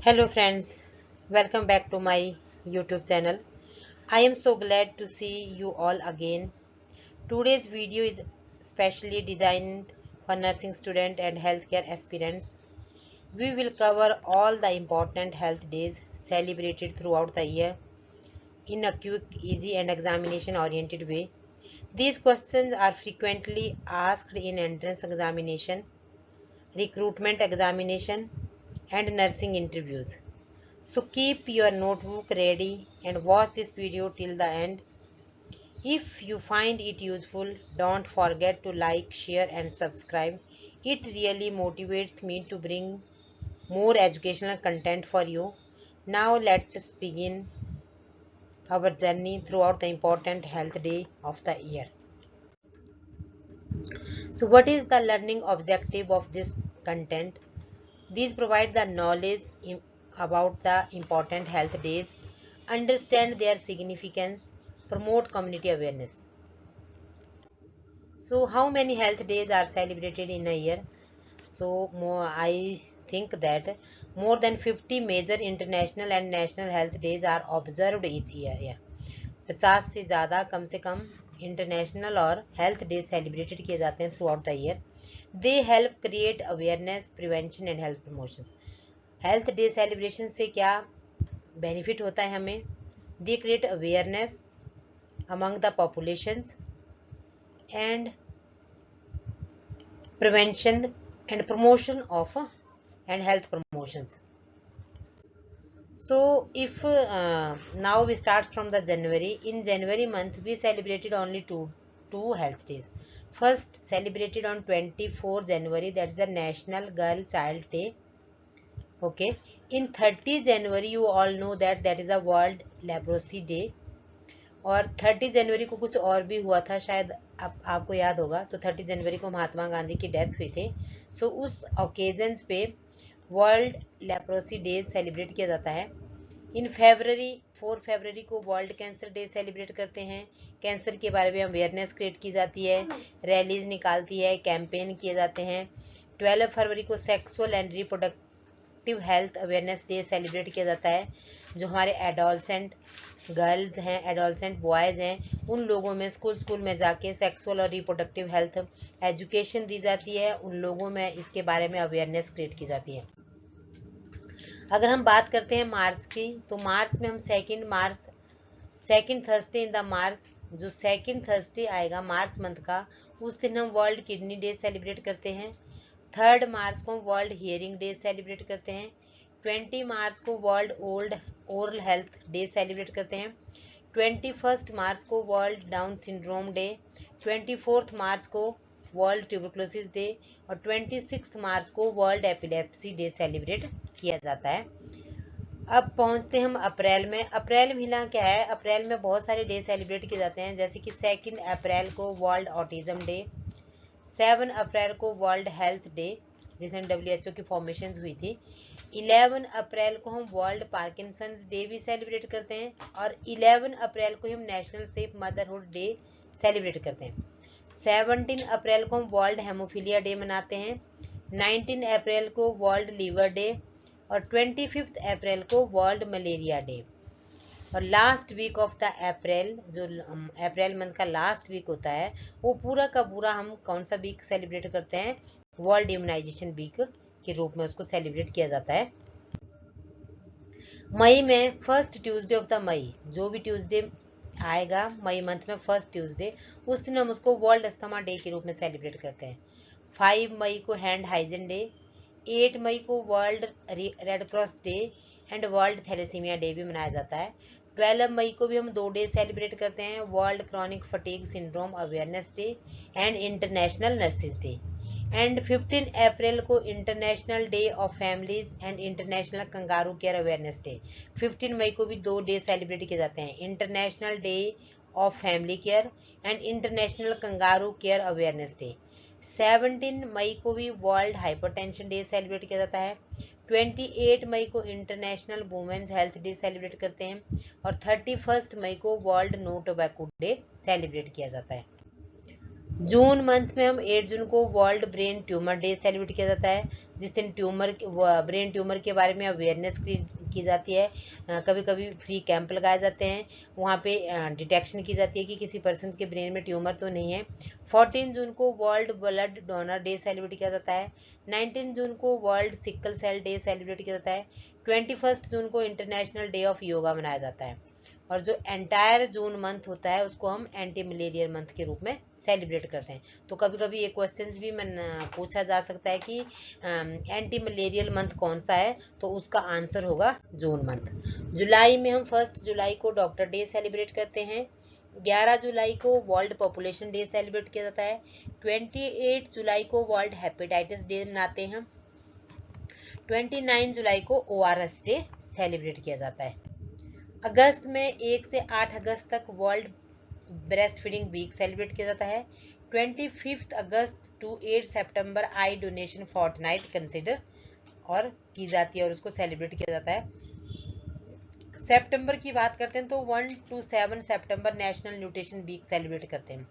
Hello friends, welcome back to my YouTube channel. I am so glad to see you all again. Today's video is specially designed for nursing students and healthcare aspirants. We will cover all the important health days celebrated throughout the year in a quick, easy and examination oriented way. These questions are frequently asked in entrance examination, recruitment examination and nursing interviews. So keep your notebook ready and watch this video till the end. If you find it useful, don't forget to like, share and subscribe. It really motivates me to bring more educational content for you. Now let's begin our journey throughout the important health day of the year. So what is the learning objective of this content? These provide the knowledge about the important health days, understand their significance, promote community awareness. So how many health days are celebrated in a year? So I think that more than 50 major international and national health days are observed each year. 50 से ज़्यादा कम से कम international और health day celebrated किए जाते हैं through out the year. They help create awareness, prevention and health promotion. Health day celebration से क्या benefit होता है हमें? They create awareness among the populations and prevention and promotion of and health promotions. So if now we start from the January. In January month we celebrated only two health days. First celebrated on 24 January, that is the National Girl Child Day. Okay. In 30 January you all know that is a World Leprosy Day. और 30 जनवरी को कुछ और भी हुआ था, शायद आपको याद होगा. तो 30 जनवरी को महात्मा गांधी की डेथ हुई थी. सो उस ओकेजन्स पे वर्ल्ड लेप्रोसी डे सेलिब्रेट किया जाता है. इन फरवरी 4 फरवरी को वर्ल्ड कैंसर डे सेलिब्रेट करते हैं. कैंसर के बारे में अवेयरनेस क्रिएट की जाती है, रैलीज निकालती है, कैंपेन किए जाते हैं. 12 फरवरी को sexual and reproductive health awareness day celebrate किया जाता है. जो हमारे एडोलसेंट गर्ल्स हैं, एडोलसेंट बॉयज़ हैं, उन लोगों में स्कूल में जाके सेक्सुअल और रिप्रोडक्टिव हेल्थ एजुकेशन दी जाती है. उन लोगों में इसके बारे में अवेयरनेस क्रिएट की जाती है. अगर हम बात करते हैं मार्च की, तो मार्च में हम सेकेंड थर्सडे इन द मार्च, जो सेकेंड थर्सडे आएगा मार्च मंथ का, उस दिन हम वर्ल्ड किडनी डे सेलिब्रेट करते हैं. 3 मार्च को हम वर्ल्ड हियरिंग डे सेलिब्रेट करते हैं. 20 मार्च को world oral health day celebrate करते हैं. 21 मार्च को वर्ल्ड डाउन सिंड्रोम डे. 24 मार्च को वर्ल्ड ट्यूबरकुलोसिस डे और 26 मार्च को वर्ल्ड एपिलेप्सी डे सेलिब्रेट किया जाता है. अब पहुंचते हम अप्रैल में. अप्रैल महीना क्या है? अप्रैल में बहुत सारे डे सेलिब्रेट किए जाते हैं, जैसे कि 2 अप्रैल को वर्ल्ड ऑटिज्म डे, 7 अप्रैल को वर्ल्ड हेल्थ डे जिसमें WHO की फॉर्मेशन हुई थी. 11 अप्रैल को हम वर्ल्ड पार्किंसंस डे भी सेलिब्रेट करते हैं और 11 अप्रैल को हम national safe motherhood day celebrate करते हैं. 17 अप्रैल को हम वर्ल्ड हेमोफीलिया डे मनाते हैं. 19 अप्रैल को वर्ल्ड लीवर डे और 25 अप्रैल को वर्ल्ड मलेरिया डे. और last week of the April, जो अप्रैल मंथ का लास्ट वीक होता है, वो पूरा का पूरा हम कौन सा वीक सेलिब्रेट करते हैं? वर्ल्ड इम्यूनाइजेशन वीक के रूप में उसको सेलिब्रेट किया जाता है. मई में first Tuesday of the May, जो भी ट्यूसडे आएगा मई मंथ में फर्स्ट ट्यूसडे, उस दिन हम उसको वर्ल्ड अस्थमा डे के रूप में सेलिब्रेट करते हैं. 5 मई को हैंड हाइजीन डे. 8 मई को world red cross day and world thalassemia day भी मनाया जाता है. 12 मई को भी हम 2 डे सेलिब्रेट करते हैं, world chronic fatigue syndrome awareness day and international nurses day. And 15 अप्रैल को international day of families and international kangaroo care awareness day. 15 मई को भी 2 डे सेलिब्रेट किए जाते हैं, international day of family care and international kangaroo care awareness day. 17 मई को भी world hypertension day celebrate किया जाता है. 28 मई को international women's health day celebrate करते हैं और 31 मई को world no tobacco day celebrate किया जाता है. जून मंथ में हम 8 जून को world brain tumour day celebrate किया जाता है, जिस दिन ब्रेन ट्यूमर के बारे में अवेयरनेस की जाती है। कभी कभी फ्री कैंप लगाए जाते हैं, वहाँ पे डिटेक्शन की जाती है कि किसी पर्सन के ब्रेन में ट्यूमर तो नहीं है। 14 जून को world blood donor day celebrate किया जाता है। 19 जून को world sickle cell day celebrate किया जाता है। 21 जून को इंटरनेशनल डे ऑफ योगा मनाया जाता है। और जो एंटायर जून मंथ होता है उसको हम एंटी मलेरियल मंथ के रूप में सेलिब्रेट करते हैं। तो कभी कभी ये क्वेश्चंस भी पूछा जा सकता है कि एंटी मलेरियल मंथ कौन सा है, तो उसका आंसर होगा जून मंथ। जुलाई में हम 1 जुलाई को डॉक्टर डे सेलिब्रेट करते हैं। 11 जुलाई को वर्ल्ड पॉपुलेशन डे सेलिब्रेट किया जाता है। 28 जुलाई को वर्ल्ड हेपेटाइटिस डे मनाते हैं। 29 जुलाई को ORS डे सेलिब्रेट किया जाता है। अगस्त में 1 से 8 अगस्त तक world breast feeding week celebrate किया जाता है। 25 अगस्त टू 8 सितंबर आई डोनेशन फोर्टनाइट कंसिडर और की जाती है और उसको सेलिब्रेट किया जाता है। सितंबर की बात करते हैं तो 1 to 7 सितंबर नेशनल न्यूट्रिशन वीक सेलिब्रेट करते हैं।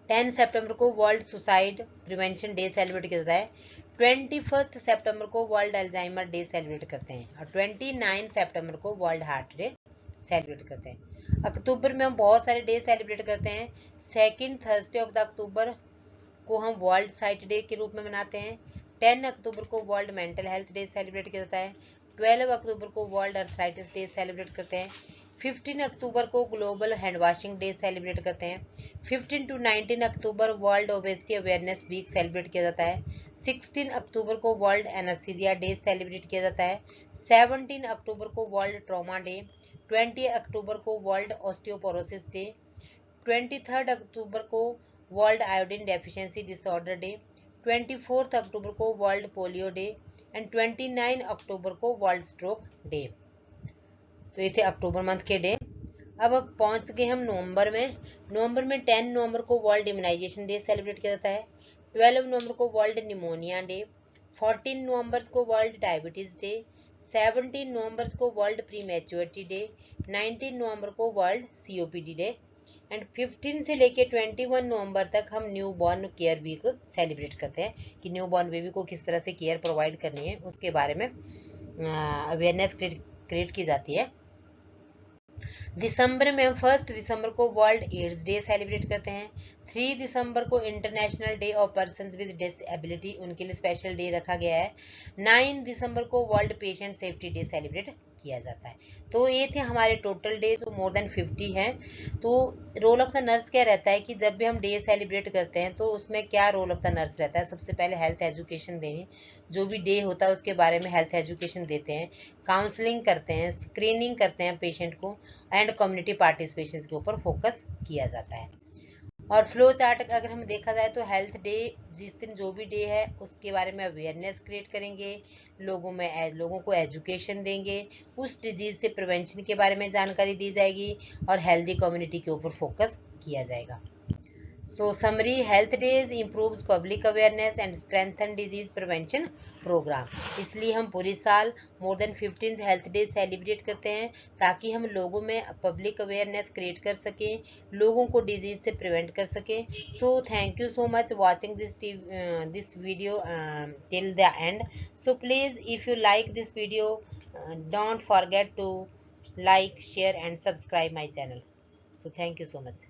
10 सितंबर को world suicide prevention day celebrate किया जाता है। 21 सितंबर को वर्ल्ड अल्जाइमर डे सेलिब्रेट करते हैं और 29 सितंबर को वर्ल्ड हार्ट डे सेलिब्रेट करते हैं। अक्टूबर में हम बहुत सारे डे सेलिब्रेट करते हैं। Second Thursday of the October को हम वर्ल्ड साइट डे के रूप में मनाते हैं। 10 अक्टूबर को world mental health day celebrate किया जाता है। 12 अक्टूबर को वर्ल्ड अर्थराइटिस डे सेलिब्रेट करते हैं। 15 अक्टूबर को global hand washing day celebrate करते हैं। 15 to 19 अक्टूबर world obesity awareness week celebrate किया जाता है। 16 अक्टूबर को वर्ल्ड एनेस्थीसिया डे सेलिब्रेट किया जाता है। 17 अक्टूबर को वर्ल्ड ट्रॉमा डे। 20 अक्टूबर को वर्ल्ड ऑस्टियोपोरोसिस डे। 23 अक्टूबर को world iodine deficiency disorder day. 24 अक्टूबर को वर्ल्ड पोलियो डे एंड 29 अक्टूबर को वर्ल्ड स्ट्रोक डे। तो ये थे अक्टूबर मंथ के डे। अब पहुंच गए हम नवंबर में। नवंबर में 10 नवंबर को वर्ल्ड इम्यूनाइजेशन डे सेलिब्रेट किया जाता है। 12 नवंबर को वर्ल्ड निमोनिया डे। 14 नवंबर को वर्ल्ड डायबिटीज डे। 17 नवंबर को वर्ल्ड प्री मैच्योरिटी डे। 19 नवंबर को वर्ल्ड COPD डे एंड 15 से लेके 21 नवंबर तक हम newborn care week celebrate करते हैं कि न्यू बॉर्न बेबी को किस तरह से केयर प्रोवाइड करनी है उसके बारे में अवेयरनेस क्रिएट की जाती है। दिसंबर में हम 1 दिसंबर को वर्ल्ड एड्स डे सेलिब्रेट करते हैं। 3 दिसंबर को international day of persons with disability, उनके लिए स्पेशल डे रखा गया है। 9 दिसंबर को world patient safety day celebrate किया जाता है। तो ये थे हमारे टोटल डे जो मोर देन 50 हैं। तो रोल ऑफ द नर्स क्या रहता है कि जब भी हम डे सेलिब्रेट करते हैं तो उसमें क्या रोल ऑफ द नर्स रहता है, सबसे पहले हेल्थ एजुकेशन देनी, जो भी डे होता है उसके बारे में हेल्थ एजुकेशन देते हैं, काउंसलिंग करते हैं, स्क्रीनिंग करते हैं पेशेंट को एंड कम्युनिटी पार्टिसिपेशन के ऊपर फोकस किया जाता है। और फ्लो चार्ट अगर हम देखा जाए तो हेल्थ डे जिस दिन जो भी डे है उसके बारे में अवेयरनेस क्रिएट करेंगे, लोगों को एजुकेशन देंगे, उस डिजीज से प्रिवेंशन के बारे में जानकारी दी जाएगी और हेल्दी कम्युनिटी के ऊपर फोकस किया जाएगा। So summary, health days improves public awareness and strengthen disease prevention program। इसलिए हम पूरी साल more than 15 health days celebrate करते हैं ताकि हम लोगों में पब्लिक अवेयरनेस क्रिएट कर सकें, लोगों को डिजीज से प्रिवेंट कर सकें। So thank you so much watching this video till the end। So please if you like this video don't forget to like, share and subscribe my channel। So thank you so much।